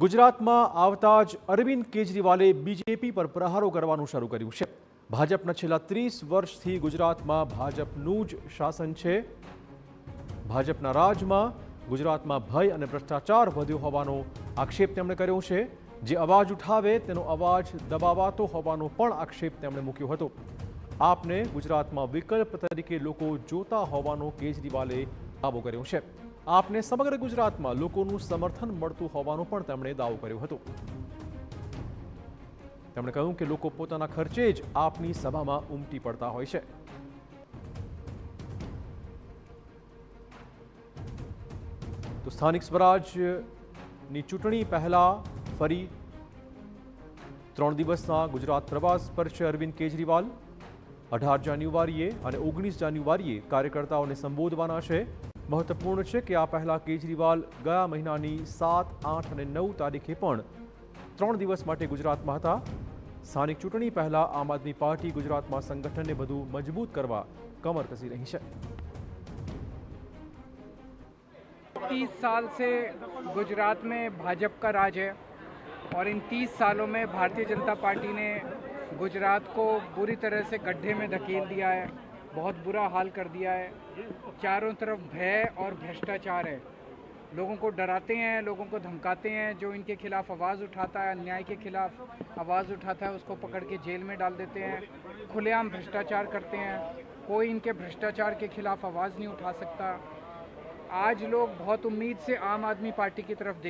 ગુજરાતમાં આવતા જ અરવિંદ કેજરીવાલે બીજેપી પર પ્રહારો કરવાનું શરૂ કર્યું છે। ભાજપના છેલ્લા 30 વર્ષથી ગુજરાતમાં ભાજપનું જ શાસન છે। ભાજપના રાજમાં ગુજરાતમાં ભય અને ભ્રષ્ટાચાર વધ્યો હોવાનો આક્ષેપ તેમણે કર્યો છે। જે અવાજ ઉઠાવે તેનો અવાજ દબાવાતો હોવાનો પણ આક્ષેપ તેમણે મૂક્યો હતો। આપને ગુજરાતમાં વિકલ્પ તરીકે લોકો જોતા હોવાનો કેજરીવાલે દાવો કર્યો છે। આપને સમગ્ર ગુજરાતમાં લોકોનું સમર્થન મળતું હોવાનો પણ તેમણે દાવો કર્યો હતો। તેમણે કહ્યું કે લોકો પોતાના ખર્ચે જ આપની સભામાં ઉમટી પડતા હોય છે। તો સ્થાનિક સ્વરાજની ચૂંટણી પહેલા ફરી 3 દિવસના ગુજરાત પ્રવાસ પર છે અરવિંદ કેજરીવાલ। 18 જાન્યુઆરીએ અને 19 જાન્યુઆરીએ કાર્યકર્તાઓને સંબોધવાના છે। મહત્વપૂર્ણ છે કે આ પહેલા કેજરીવાલ ગયા મહિનાની 7, 8 અને 9 તારીખે પણ 3 દિવસ માટે ગુજરાતમાં હતા। સ્થાનિક ચૂંટણી પહેલા આમ આદમી પાર્ટી ગુજરાતમાં સંગઠનને વધુ મજબૂત કરવા કમર કસી રહી છે। 30 साल से गुजरात में भाजपा का राज है और इन 30 सालों में भारतीय जनता पार्टी ने गुजरात को बुरी तरह से गड्ढे में धकेल दिया है। बहुत बुरा हाल कर दिया है। चारों तरफ भय और भ्रष्टाचार है। लोगों को डराते हैं, लोगों को धमकाते हैं। जो इनके खिलाफ आवाज़ उठाता है, अन्याय के खिलाफ आवाज़ उठाता है, उसको पकड़ के जेल में डाल देते हैं। खुलेआम भ्रष्टाचार करते हैं। कोई इनके भ्रष्टाचार के खिलाफ आवाज़ नहीं उठा सकता। आज लोग बहुत उम्मीद से आम आदमी पार्टी की तरफ